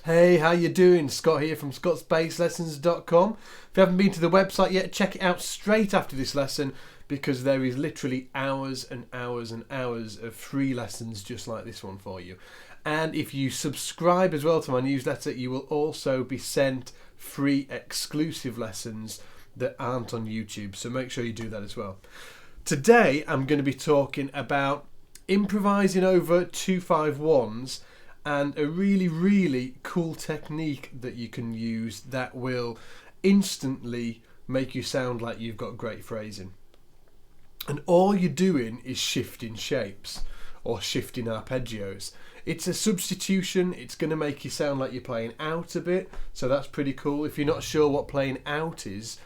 Hey, how you doing? Scott here from scottsbasslessons.com. If you haven't been to the website yet, check it out straight after this lesson, because there is literally hours and hours and hours of free lessons just like this one for you. And if you subscribe as well to my newsletter, you will also be sent free exclusive lessons that aren't on YouTube, so make sure you do that as well. Today I'm going to be talking about improvising over 2-5-1s and a really cool technique that you can use that will instantly make you sound like you've got great phrasing. And all you're doing is shifting shapes or shifting arpeggios. It's a substitution. It's going to make you sound like you're playing out a bit, so that's pretty cool. If you're not sure what playing out is,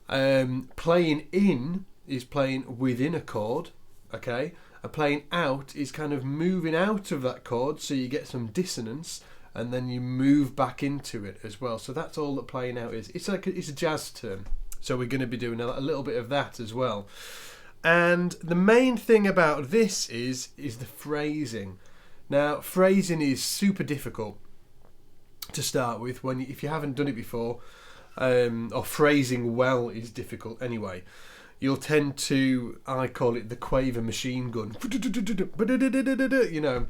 playing in is playing within a chord, okay? And playing out is kind of moving out of that chord, so you get some dissonance, and then you move back into it as well. So that's all that playing out is. It's a jazz term, so we're going to be doing a little bit of that as well. And the main thing about this is the phrasing. Now, phrasing is super difficult to start with if you haven't done it before, or phrasing well is difficult anyway. You'll tend to, I call it the quaver machine gun. You know,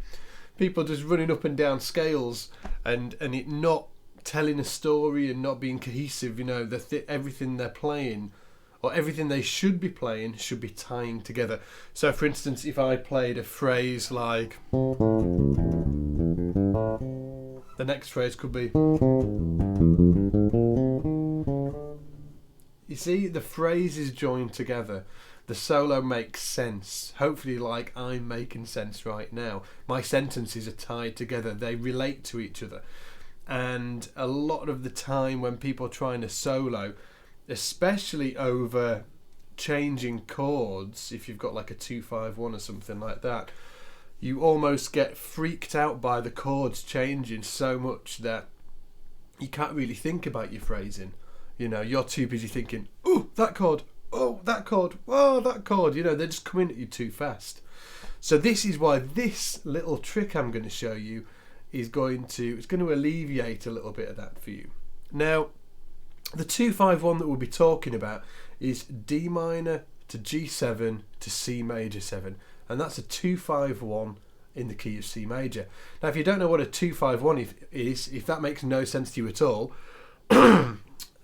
people just running up and down scales and it not telling a story and not being cohesive. You know, everything they're playing or everything they should be playing should be tying together. So, for instance, if I played a phrase like, the next phrase could be, you see, the phrase is joined together. The solo makes sense. Hopefully, like I'm making sense right now. My sentences are tied together. They relate to each other. And a lot of the time when people are trying to solo, especially over changing chords, if you've got like a 2-5-1 or something like that, you almost get freaked out by the chords changing so much that you can't really think about your phrasing. You know, you're too busy thinking, oh, that chord, oh, that chord, oh, that chord. You know, they're just coming at you too fast. So this is why this little trick I'm going to show you is going to alleviate a little bit of that for you. Now, the 2-5-1 that we'll be talking about is D minor to G7 to C major 7. And that's a 2-5-1 in the key of C major. Now, if you don't know what a 2-5-1 is, if that makes no sense to you at all,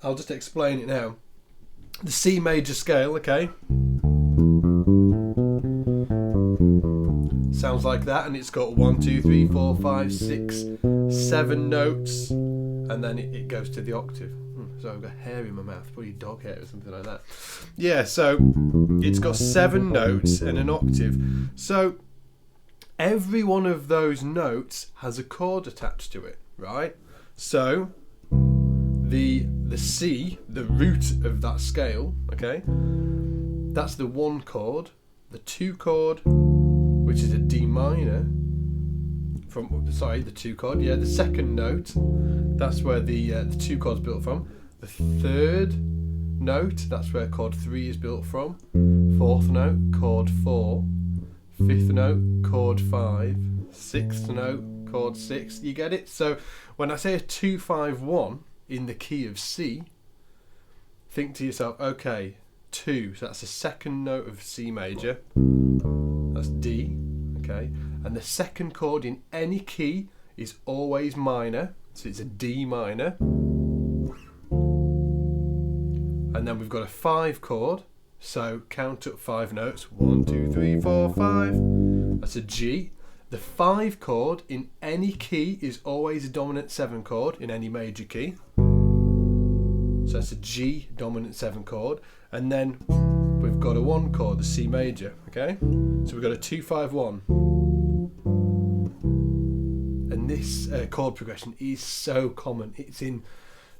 I'll just explain it now. The C major scale, okay, sounds like that, and it's got 1, 2, 3, 4, 5, 6, 7 notes, and then it goes to the octave. So I've got hair in my mouth, probably dog hair or something like that. Yeah, so it's got 7 notes and an octave. So every one of those notes has a chord attached to it, right? So the C, the root of that scale, okay, that's the 1 chord, the 2 chord, which is a D minor, the 2 chord, yeah, the 2nd note, that's where the 2 chord's built from, the 3rd note, that's where chord 3 is built from, 4th note, chord 4, 5th note, chord 5, 6th note, chord 6, you get it? So when I say a 2-5-1 in the key of C, think to yourself, okay, 2, so that's the 2nd note of C major, that's D, okay, and the 2nd chord in any key is always minor, so it's a D minor, and then we've got a 5 chord, so count up 5 notes, 1, 2, 3, 4, 5, that's a G. The 5 chord in any key is always a dominant 7 chord in any major key. So that's a G dominant 7 chord. And then we've got a 1 chord, the C major, okay? So we've got a 2-5-1. And this chord progression is so common. It's in,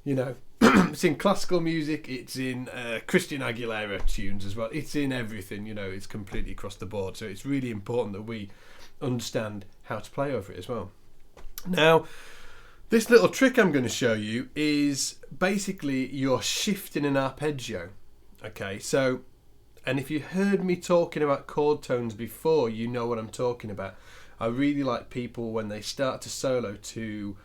you know, it's in classical music, it's in Christian Aguilera tunes as well. It's in everything, you know, it's completely across the board. So it's really important that we understand how to play over it as well. Now, this little trick I'm going to show you is basically you're shifting an arpeggio. Okay, so, and if you heard me talking about chord tones before, you know what I'm talking about. I really like people when they start to solo to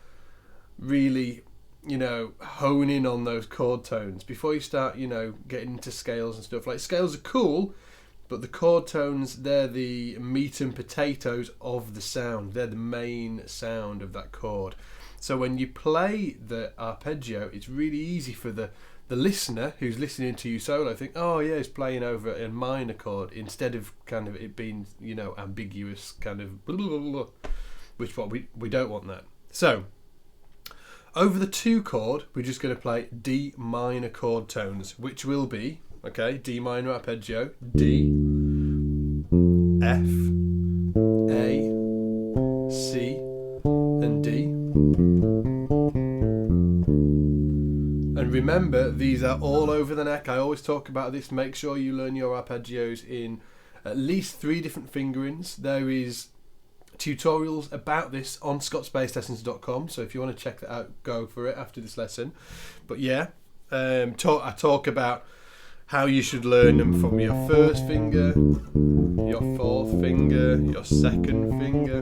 really, you know, hone in on those chord tones before you start, you know, getting into scales and stuff. Like, scales are cool, but the chord tones, they're the meat and potatoes of the sound. They're the main sound of that chord. So when you play the arpeggio, it's really easy for the listener who's listening to you solo think, oh yeah, it's playing over a minor chord, instead of kind of it being, you know, ambiguous kind of blah, blah, blah, blah, which what we don't want that. So over the 2 chord, we're just going to play D minor chord tones, which will be, okay, D minor arpeggio, D, F, A, C, and D. And remember, these are all over the neck. I always talk about this. Make sure you learn your arpeggios in at least 3 different fingerings. There is tutorials about this on scottsbasslessons.com, so if you want to check that out, go for it after this lesson. But yeah, I talk about how you should learn them from your 1st finger, your 4th finger, your 2nd finger.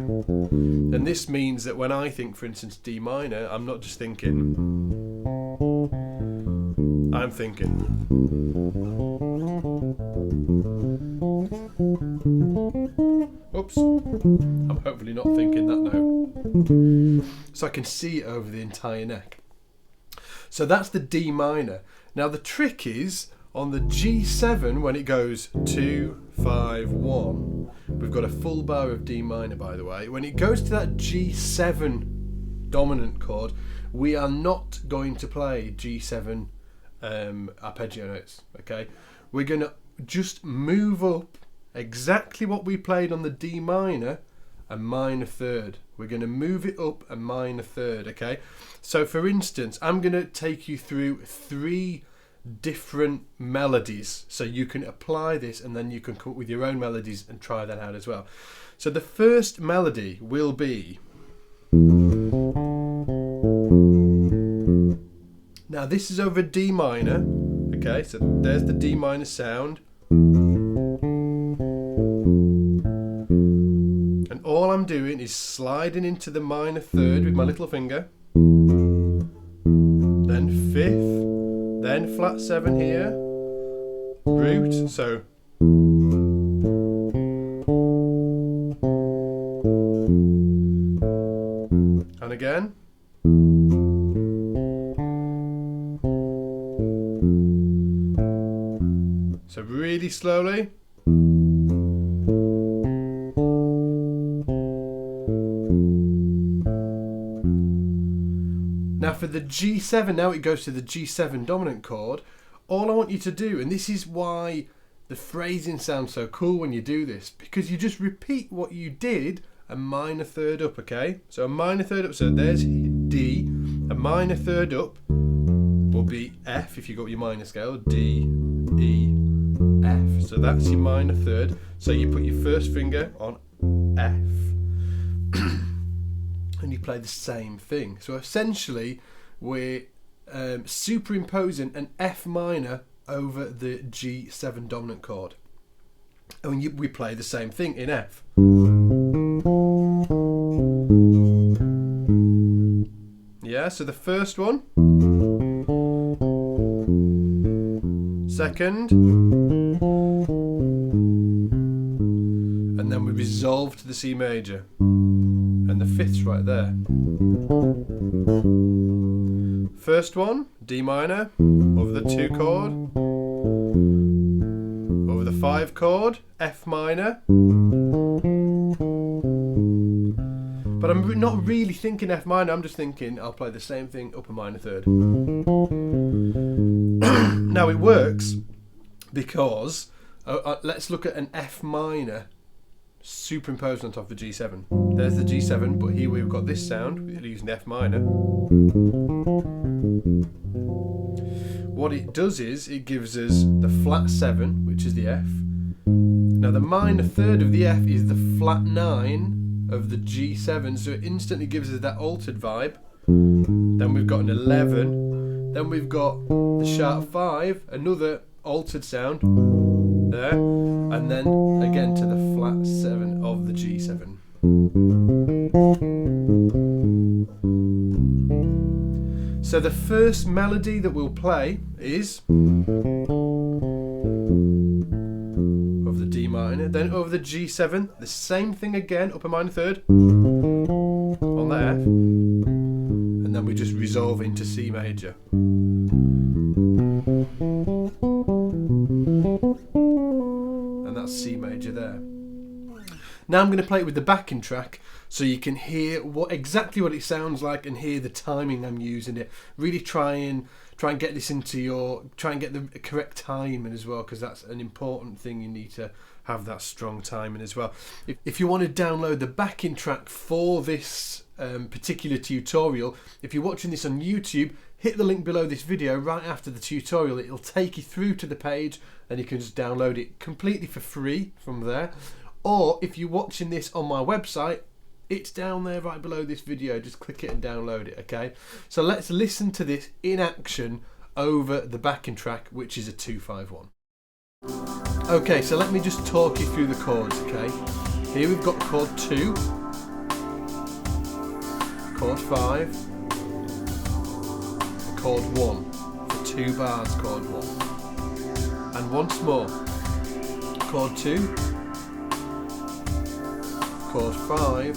And this means that when I think, for instance, D minor, I'm not just thinking, I'm thinking. Oops. I'm hopefully not thinking that note. So I can see it over the entire neck. So that's the D minor. Now the trick is, on the G7, when it goes 2, 5, 1, we've got a full bar of D minor, by the way. When it goes to that G7 dominant chord, we are not going to play G7 arpeggio notes, okay? We're going to just move up exactly what we played on the D minor, a minor 3rd. We're going to move it up a minor 3rd, okay? So for instance, I'm going to take you through 3 different melodies so you can apply this, and then you can come up with your own melodies and try that out as well. So the first melody will be, now this is over D minor, okay, so there's the D minor sound, and all I'm doing is sliding into the minor 3rd with my little finger, then 5th, then flat 7 here, root, so and again, so really slowly. Now for the G7, now it goes to the G7 dominant chord. All I want you to do, and this is why the phrasing sounds so cool when you do this, because you just repeat what you did a minor 3rd up, okay? So a minor 3rd up, so there's D, a minor 3rd up will be F if you've got your minor scale, D, E, F. So that's your minor 3rd. So you put your 1st finger on F. And you play the same thing. So essentially we're superimposing an F minor over the G7 dominant chord, and we play the same thing in F. Yeah, so the first one, 2nd, and then we resolve to the C major. And the 5th's right there. First one, D minor, over the 2 chord, over the 5 chord, F minor. But I'm not really thinking F minor, I'm just thinking I'll play the same thing up a minor 3rd. Now it works because Let's look at an F minor superimposed on top of a G7. There's the G7, but here we've got this sound using the F minor. What it does is it gives us the flat 7, which is the F. Now the minor third of the F is the flat 9 of the G7, so it instantly gives us that altered vibe. Then we've got an 11. Then we've got the sharp 5, another altered sound there, and then again to the flat 7 of the G7. So the first melody that we'll play is of the D minor, then over the G7, the same thing again, upper minor third on the F, and then we just resolve into C major. And that's C major there. Now I'm going to play it with the backing track so you can hear exactly what it sounds like and hear the timing I'm using it. Really try and get this into try and get the correct timing as well, because that's an important thing. You need to have that strong timing as well. If you want to download the backing track for this particular tutorial, if you're watching this on YouTube, hit the link below this video right after the tutorial. It'll take you through to the page and you can just download it completely for free from there. Or if you're watching this on my website, it's down there right below this video. Just click it and download it, okay? So let's listen to this in action over the backing track, which is a 2-5-1. Okay, so let me just talk you through the chords, okay? Here we've got chord 2, chord 5, and chord 1 for 2 bars, chord 1. And once more, chord 2, chord 5,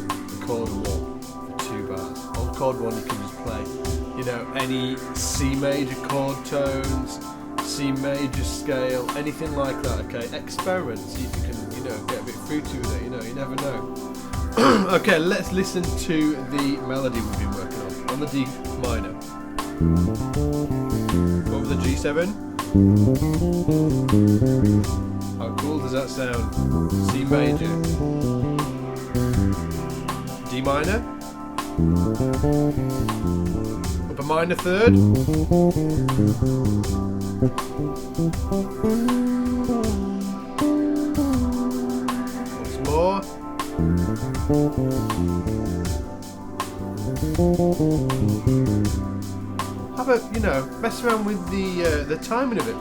and chord 1 for 2 bars. On chord 1 you can just play, any C major chord tones, C major scale, anything like that, okay? Experiment, see if you can, get a bit fruity with it, you never know. Okay, let's listen to the melody we've been working on the D minor. Over the G7. How cool does that sound? C major, D minor, upper minor third, once more, have a, mess around with the timing of it.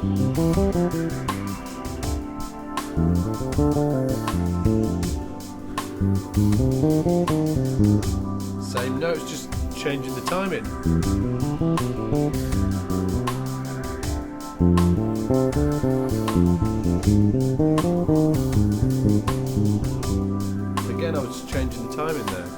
Same notes, just changing the timing. Again, I was just changing the timing there.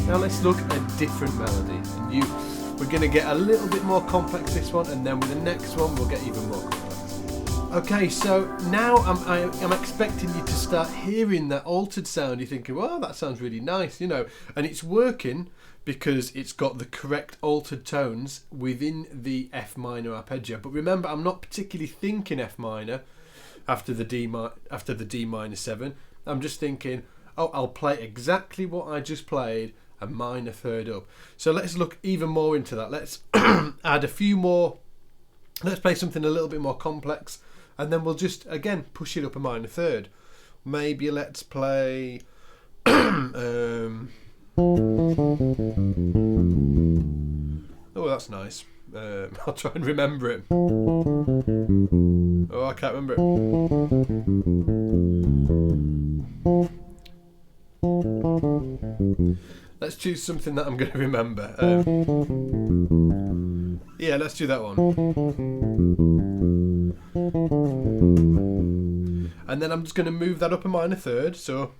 Now let's look at a different melody, and we're going to get a little bit more complex this one, and then with the next one we'll get even more complex. Okay, so now I'm expecting you to start hearing that altered sound. You're thinking, well, that sounds really nice, and it's working because it's got the correct altered tones within the F minor arpeggio. But remember, I'm not particularly thinking F minor after the D minor 7. I'm just thinking, oh, I'll play exactly what I just played, a minor third up. So let's look even more into that. Let's add a few more. Let's play something a little bit more complex, and then we'll just again push it up a minor third. Maybe let's play oh, that's nice. I'll try and remember it. Oh, I can't remember it. Let's choose something that I'm going to remember. Yeah, let's do that one. And then I'm just going to move that up a minor third, so.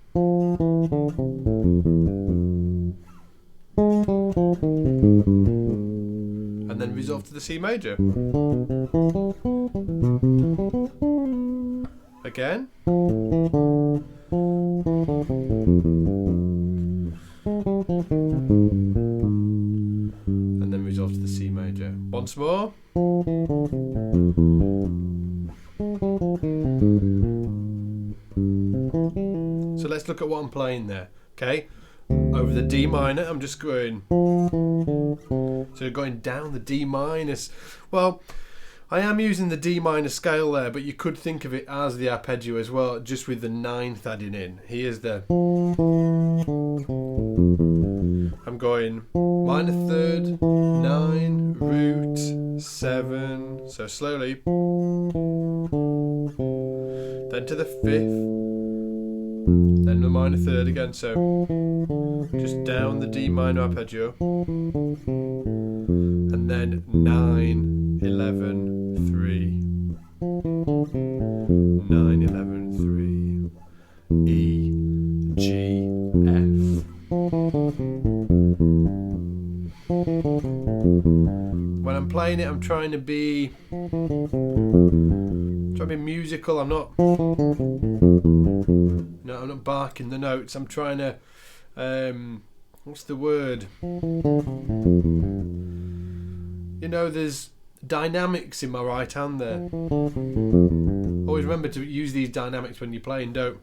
And then resolve to the C major. Again. and then resolve to the C major. Once more. So let's look at what I'm playing there. Okay, over the D minor, I'm just going, so going down the D minus. Well, I am using the D minor scale there, but you could think of it as the arpeggio as well, just with the ninth adding in. Here's the, I'm going minor third, 9, root, 7, so slowly, then to the 5th, then the minor third again, so just down the D minor arpeggio, and then 9, 11, 3, 9, 11, 3, E, G, F. When I'm playing it, I'm trying to be musical. I'm not barking the notes. I'm trying to what's the word? You know, there's dynamics in my right hand there. Always remember to use these dynamics when you're playing. Don't,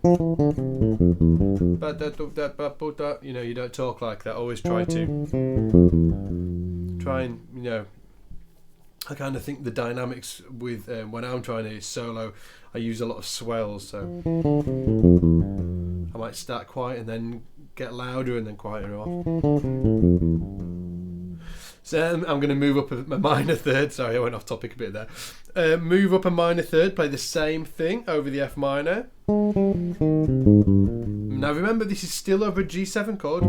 you know, you don't talk like that. Always try and, you know, I kind of think the dynamics with when I'm trying to solo, I use a lot of swells, so I might start quiet and then get louder and then quieter off. So I'm going to move up a minor third. Sorry, I went off topic a bit there. Move up a minor third, play the same thing over the F minor. Now remember, this is still over a G7 chord,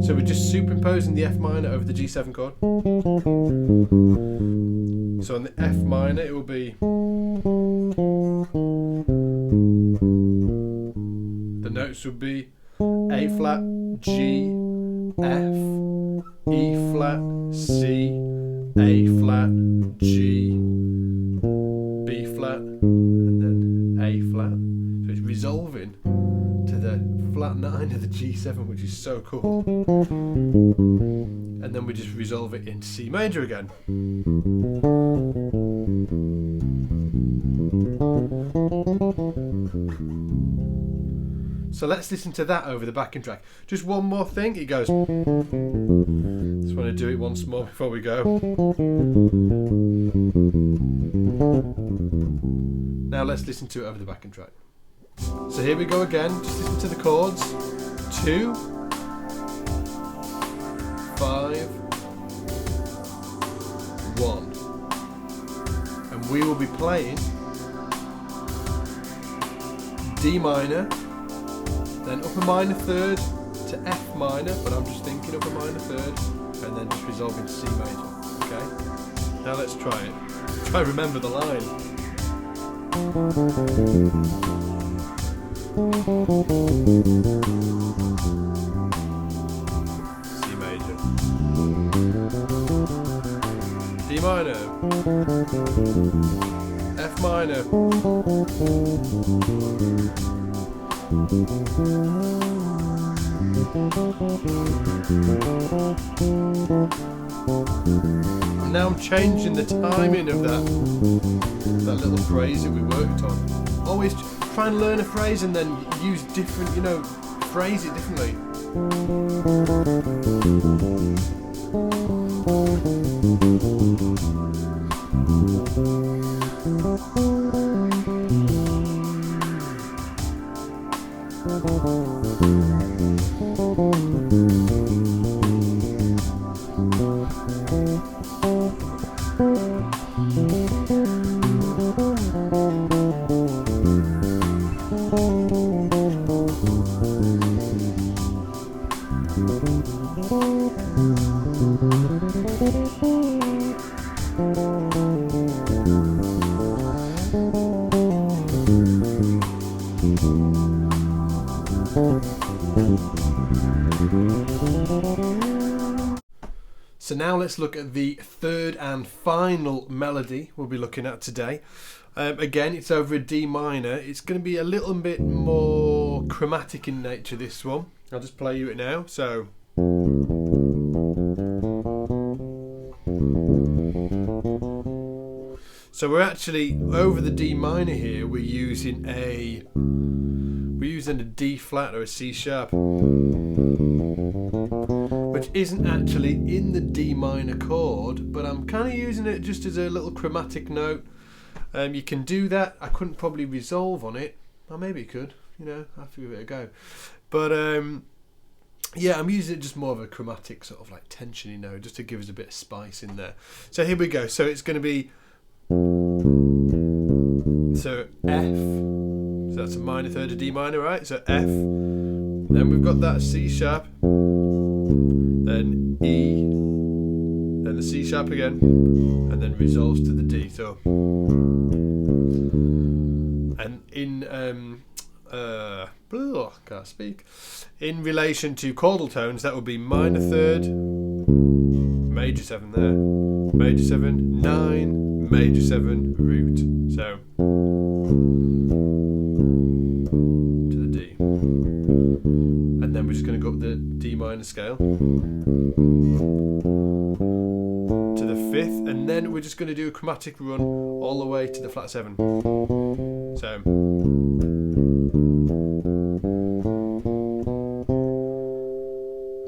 so we're just superimposing the F minor over the G7 chord. So on the F minor it will be, the notes would be A flat, G, F, E flat, C, A flat, G, B flat, and then A flat. So it's resolving to the flat 9 of the G7, which is so cool. And then we just resolve it into C major again. So let's listen to that over the backing track. Just one more thing. It goes. Just want to do it once more before we go. Now let's listen to it over the backing track. So here we go again. Just listen to the chords. 2, 5, 1. And we will be playing D minor, then up a minor third to F minor, but I'm just thinking up a minor third, and then just resolving to C major. Okay? Now let's try it. Try to remember the line. C major. D minor. F minor. Now I'm changing the timing of that little phrase that we worked on. Always try and learn a phrase and then use different, you know, phrase it differently. So now let's look at the third and final melody we'll be looking at today. Again, it's over a D minor. It's going to be a little bit more chromatic in nature, this one. I'll just play you it now. So So we're actually over the D minor here. We're using a D flat or a C sharp, which isn't actually in the D minor chord, but I'm kind of using it just as a little chromatic note. You can do that. I couldn't probably resolve on it. Or maybe you could. You know, I have to give it a go. But yeah, I'm using it just more of a chromatic sort of like tension-y note, just to give us a bit of spice in there. So here we go. So it's going to be F. So that's a minor third of D minor, right? So F. Then we've got that C sharp. Then E. Then the C sharp again. And then resolves to the D. So. And in can't speak. In relation to chordal tones, that would be minor third, major 7 there, major 7, 9, major 7, root. So to the D. And then we're just going to go up the D minor scale to the 5th, and then we're just going to do a chromatic run all the way to the flat 7. So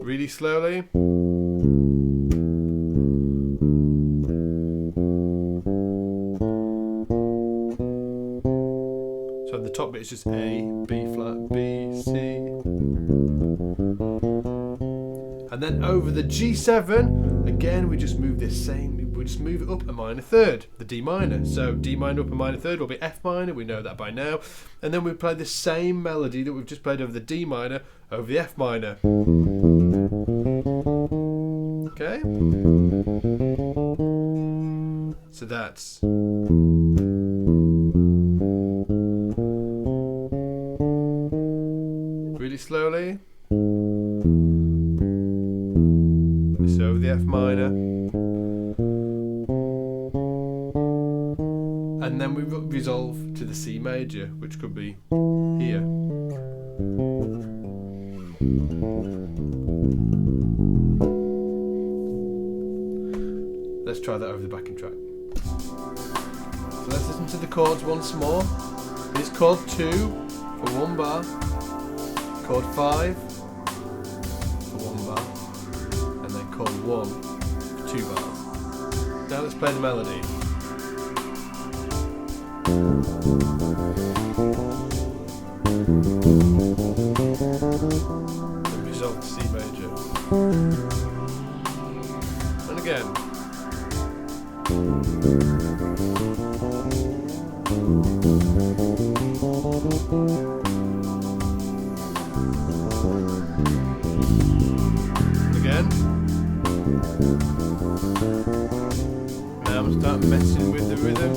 really slowly. So at the top bit it's just A, B flat, B, C. And then over the G7, again we just move this same, we just move it up a minor third, the D minor. So D minor up a minor third will be F minor, we know that by now. And then we play the same melody that we've just played over the D minor, over the F minor. Okay? So that's really slowly. This over the F minor. And then we resolve to the C major, which could be here. Let's try that over the backing track. So let's listen to the chords once more. It's chord 2 for 1 bar, chord 5 for 1 bar, and then chord 1 for 2 bars. Now let's play the melody. And resolve to C major. And again. Again. Now I'm start messing with the rhythm.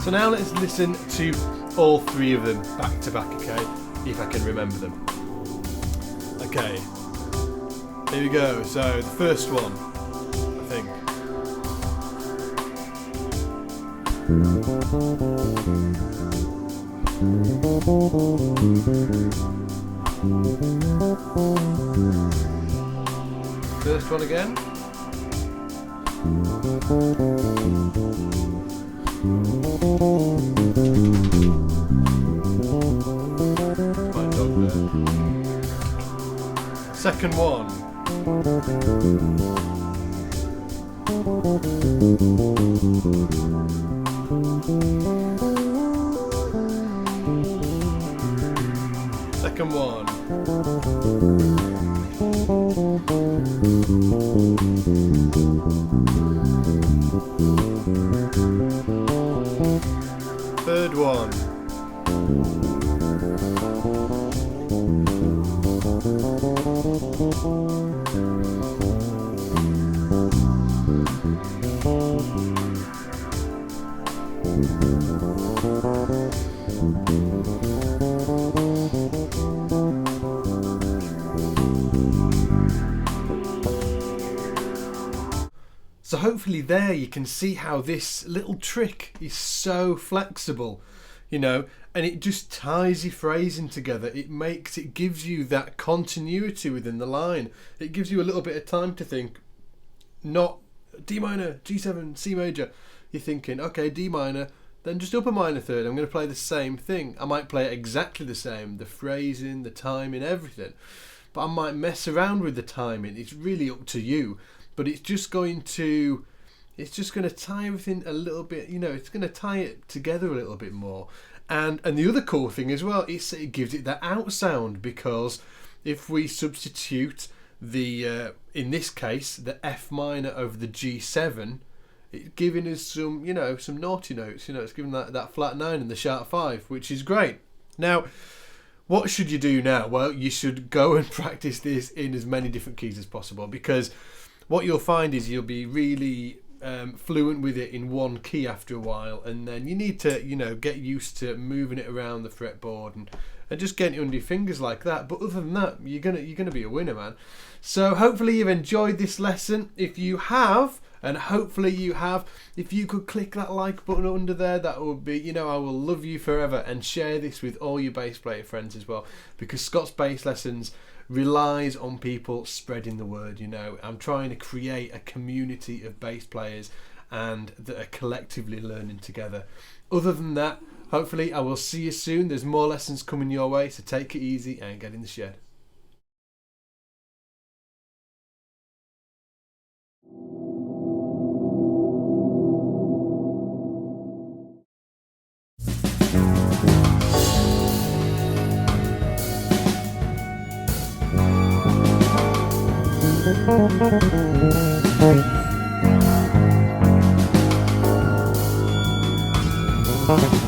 So now let's listen to all 3 of them back to back, okay? If I can remember them. Okay, here we go. So the first one, I think. First one again. My dog there. Second one. Second Second one. Third one. So hopefully there you can see how this little trick is so flexible, you know, and it just ties your phrasing together. It gives you that continuity within the line. It gives you a little bit of time to think, not D minor, G7, C major. You're thinking, okay, D minor, then just up a minor third. I'm going to play the same thing. I might play it exactly the same, the phrasing, the timing, everything. But I might mess around with the timing. It's really up to you. But it's just going to tie everything a little bit, you know, it's going to tie it together a little bit more. And the other cool thing as well, it gives it that out sound, because if we substitute the, in this case, the F minor over the G7, it's giving us some, you know, some naughty notes, you know, it's giving that flat 9 and the sharp 5, which is great. Now, what should you do now? Well, you should go and practice this in as many different keys as possible, because what you'll find is you'll be really fluent with it in one key after a while, and then you need to, you know, get used to moving it around the fretboard and just getting it under your fingers like that. But other than that, you're gonna be a winner, man. So hopefully you've enjoyed this lesson. If you have, and hopefully you have, if you could click that like button under there, that would be, you know, I will love you forever. And share this with all your bass player friends as well, because Scott's Bass Lessons relies on people spreading the word. You know, I'm trying to create a community of bass players and that are collectively learning together. Other than that, hopefully I will see you soon. There's more lessons coming your way, so take it easy and get in the shed. Thank you.